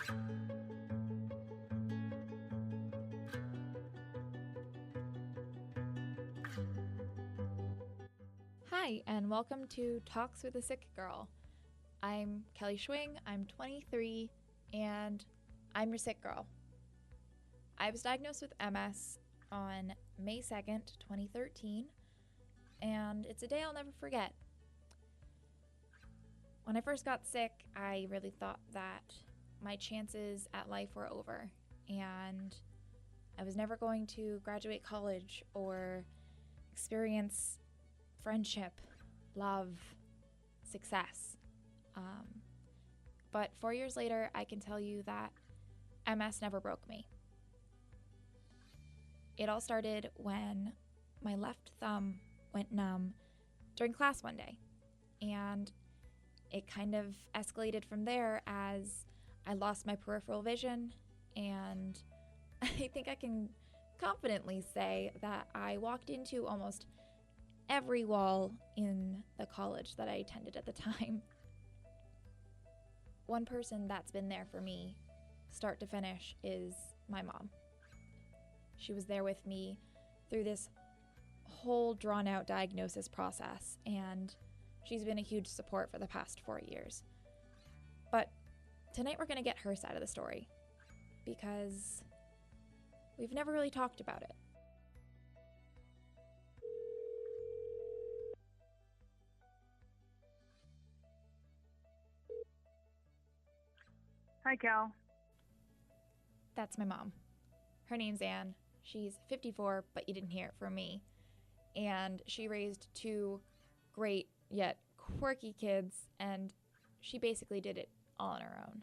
Hi, and welcome to Talks with a Sick Girl. I'm Kelly Schwing, I'm 23, and I'm your sick girl. I was diagnosed with MS on May 2nd, 2013, and it's a day I'll never forget. When I first got sick, I really thought that my chances at life were over, and I was never going to graduate college or experience friendship, love, success. But 4 years later, I can tell you that MS never broke me. It all started when my left thumb went numb during class one day, and it kind of escalated from there as I lost my peripheral vision, and I think I can confidently say that I walked into almost every wall in the college that I attended at the time. One person that's been there for me, start to finish, is my mom. She was there with me through this whole drawn-out diagnosis process, and she's been a huge support for the past 4 years. But tonight we're going to get her side of the story, because we've never really talked about it. Hi, Cal. That's my mom. Her name's Anne. She's 54, but you didn't hear it from me. And she raised 2 great yet quirky kids, and she basically did it all on her own.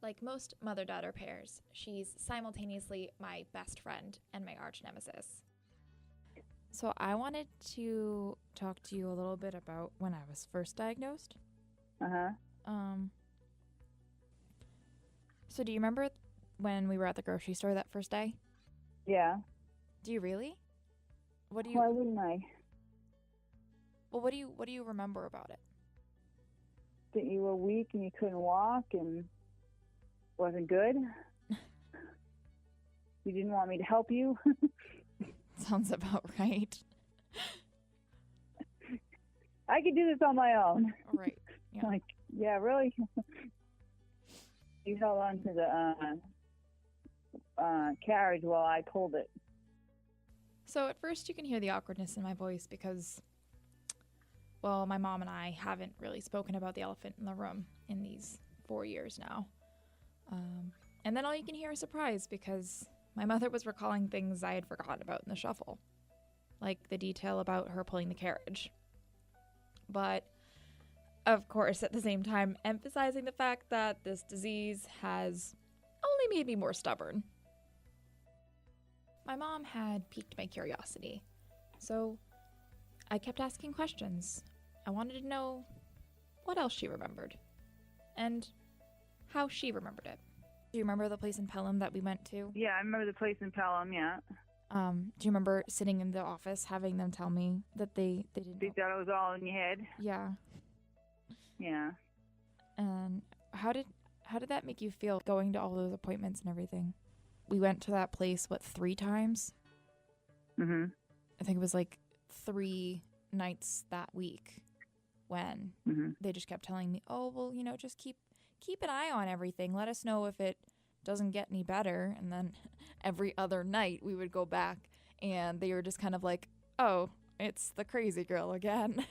Like most mother-daughter pairs, she's simultaneously my best friend and my arch nemesis. So I wanted to talk to you a little bit about when I was first diagnosed. So do you remember when we were at the grocery store that first day? Yeah. Do you really? Why wouldn't I? Well, what do you remember about it? That you were weak and you couldn't walk and wasn't good? You didn't want me to help you? Sounds about right. I could do this on my own. Right. Yeah. Like, yeah, really? You held on to the carriage while I pulled it. So at first you can hear the awkwardness in my voice because, well, my mom and I haven't really spoken about the elephant in the room in these 4 years now. And then all you can hear is surprise because my mother was recalling things I had forgotten about in the shuffle, like the detail about her pulling the carriage. But of course, at the same time, emphasizing the fact that this disease has only made me more stubborn. My mom had piqued my curiosity, so I kept asking questions. I wanted to know what else she remembered, and how she remembered it. Do you remember the place in Pelham that we went to? Yeah, I remember the place in Pelham, yeah. Do you remember sitting in the office having them tell me that they didn't They know? thought it was all in your head? Yeah. Yeah. And how did that make you feel going to all those appointments and everything? We went to that place, 3 times? Mm-hmm. I think it was like 3 nights that week when they just kept telling me, oh, well, just keep an eye on everything. Let us know if it doesn't get any better. And then every other night we would go back and they were just kind of like, oh, it's the crazy girl again.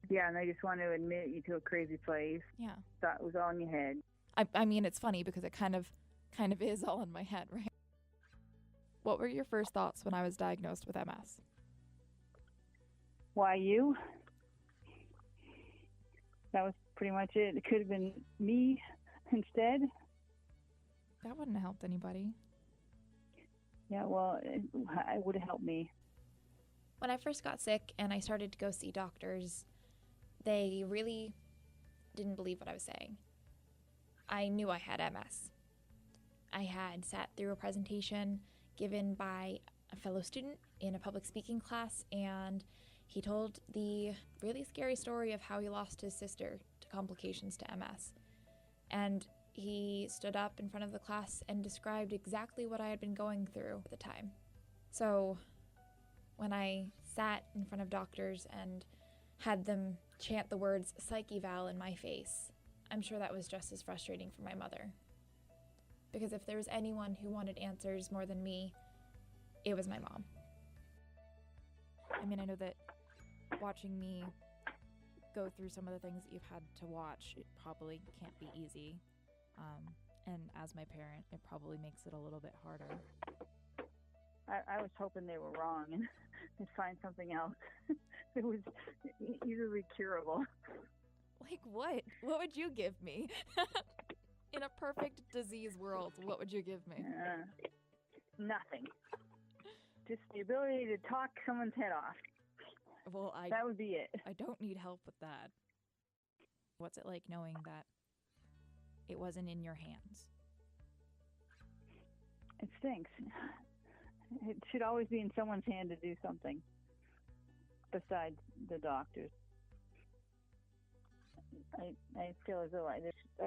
Yeah, and they just want to admit you to a crazy place. Yeah. Thought it was all in your head. I mean, it's funny because it kind of is all in my head, right? What were your first thoughts when I was diagnosed with MS? Why you? That was pretty much it. It could have been me instead. That wouldn't have helped anybody. Yeah, well, it would have helped me. When I first got sick and I started to go see doctors, they really didn't believe what I was saying. I knew I had MS. I had sat through a presentation given by a fellow student in a public speaking class, and he told the really scary story of how he lost his sister to complications to MS. And he stood up in front of the class and described exactly what I had been going through at the time. So when I sat in front of doctors and had them chant the words psych eval in my face, I'm sure that was just as frustrating for my mother. Because if there was anyone who wanted answers more than me, it was my mom. I mean, I know that watching me go through some of the things that you've had to watch, it probably can't be easy. And as my parent, it probably makes it a little bit harder. I was hoping they were wrong and they'd find something else. It was easily curable. Like what? What would you give me? In a perfect disease world, what would you give me? Nothing. Just the ability to talk someone's head off. Well, that would be it. I don't need help with that. What's it like knowing that it wasn't in your hands? It stinks. It should always be in someone's hand to do something besides the doctors. I feel as though I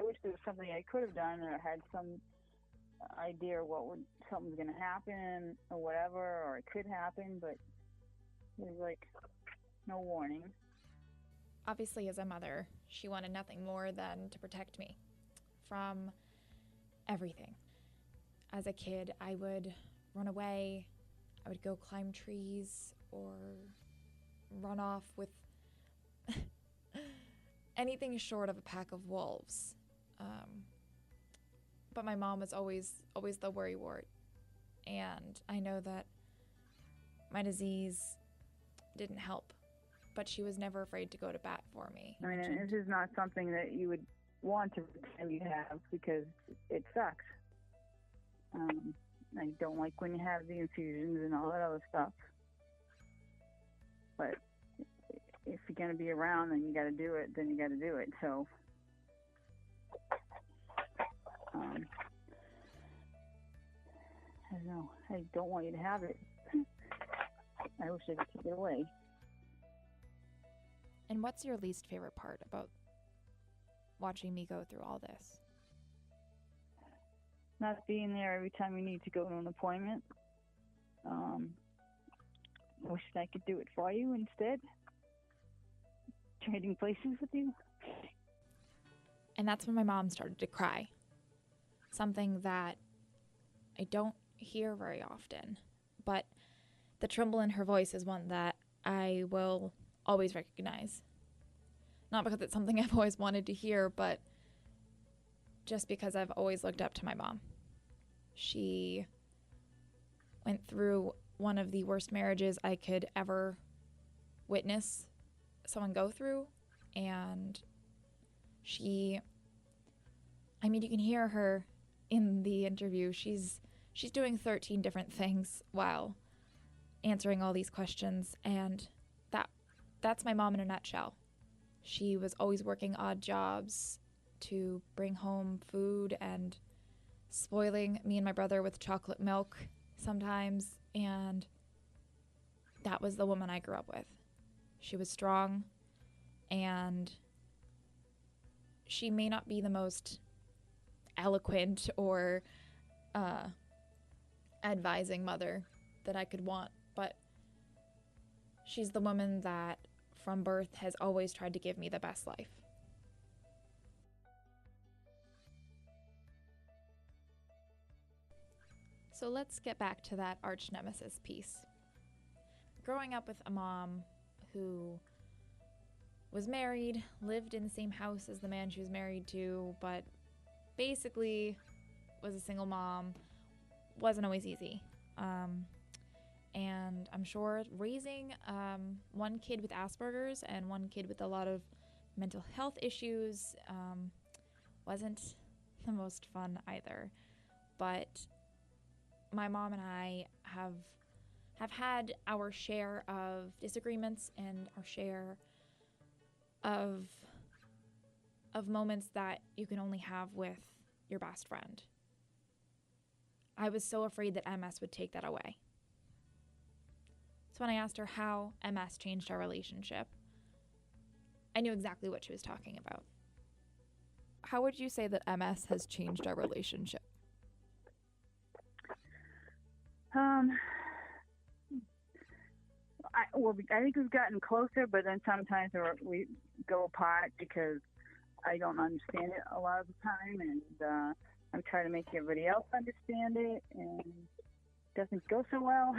wish there was something I could have done, or had some idea something's going to happen or whatever, or it could happen, but there's like no warning. Obviously, as a mother, she wanted nothing more than to protect me from everything. As a kid, I would run away, I would go climb trees, or run off with anything short of a pack of wolves. But my mom was always the worrywart. And I know that my disease didn't help, but she was never afraid to go to bat for me. I mean, this is not something that you would want to pretend you have, because it sucks. I don't like when you have the infusions and all that other stuff. But if you're going to be around and you got to do it, then you got to do it. So, I don't know. I don't want you to have it. I wish I could take it away. And what's your least favorite part about watching me go through all this? Not being there every time you need to go to an appointment. I wish I could do it for you instead. Trading places with you. And that's when my mom started to cry. Something that I don't hear very often. But the tremble in her voice is one that I will always recognize. Not because it's something I've always wanted to hear, but just because I've always looked up to my mom. She went through one of the worst marriages I could ever witness someone go through, and you can hear her in the interview. She's doing 13 different things while answering all these questions, and that's my mom in a nutshell. She was always working odd jobs to bring home food and spoiling me and my brother with chocolate milk sometimes, and that was the woman I grew up with. She was strong, and she may not be the most eloquent or advising mother that I could want, but she's the woman that from birth has always tried to give me the best life. So let's get back to that arch nemesis piece. Growing up with a mom who was married, lived in the same house as the man she was married to, but basically was a single mom, wasn't always easy. And I'm sure raising one kid with Asperger's and one kid with a lot of mental health issues wasn't the most fun either. But my mom and I have had our share of disagreements and our share of moments that you can only have with your best friend. I was so afraid that MS would take that away. So when I asked her how MS changed our relationship, I knew exactly what she was talking about. How would you say that MS has changed our relationship? Um, I think we've gotten closer, but then sometimes we go apart because I don't understand it a lot of the time, and I'm trying to make everybody else understand it, and it doesn't go so well.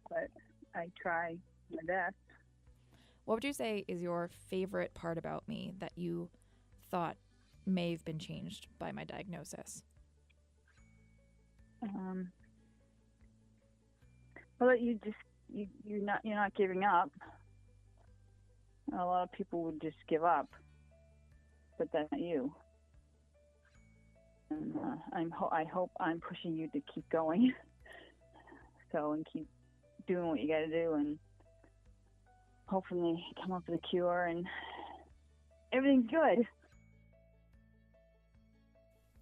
But I try my best. What would you say is your favorite part about me that you thought may have been changed by my diagnosis? Well, you're not giving up. A lot of people would just give up, but that's not you. And I hope I'm pushing you to keep going. And keep doing what you got to do, and hopefully come up with a cure, and everything's good.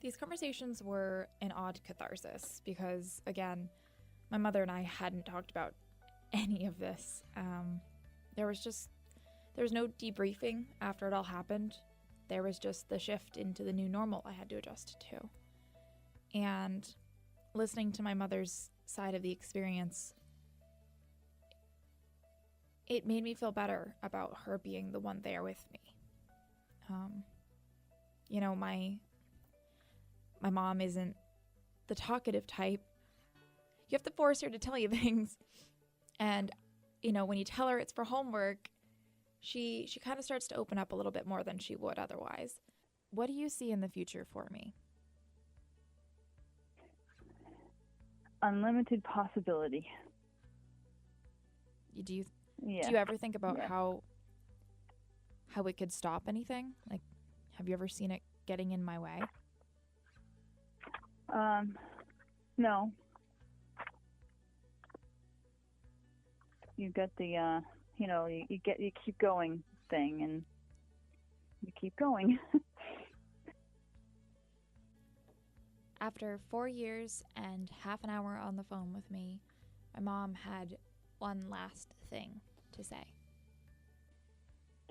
These conversations were an odd catharsis because, again, my mother and I hadn't talked about any of this. There was no debriefing after it all happened. There was just the shift into the new normal I had to adjust to. And listening to my mother's side of the experience, it made me feel better about her being the one there with me. My mom isn't the talkative type. You have to force her to tell you things. And, when you tell her it's for homework, she kind of starts to open up a little bit more than she would otherwise. What do you see in the future for me? Unlimited possibility. Do you ever think about how it could stop anything? Like, have you ever seen it getting in my way? No. You've got the you keep going thing, and you keep going. After 4 years and half an hour on the phone with me, my mom had one last thing to say.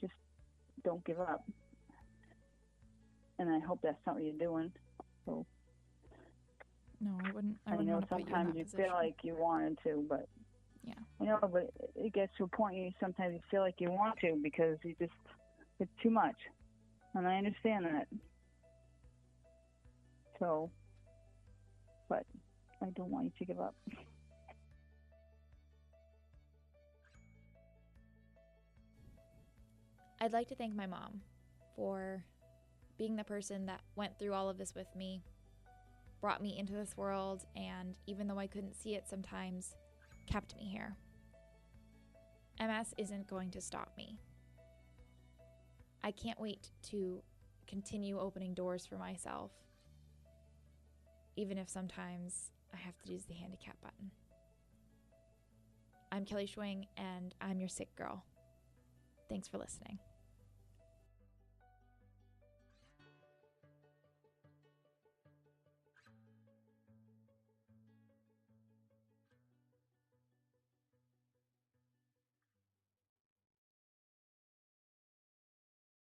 Just don't give up. And I hope that's not what you're doing. So no, I wouldn't. I know sometimes you feel like you wanted to, but yeah. But it gets to a point sometimes you feel like you want to because it's too much. And I understand that. So, but I don't want you to give up. I'd like to thank my mom for being the person that went through all of this with me, brought me into this world, and even though I couldn't see it sometimes, kept me here. MS isn't going to stop me. I can't wait to continue opening doors for myself, even if sometimes I have to use the handicap button. I'm Kelly Schwing, and I'm your sick girl. Thanks for listening.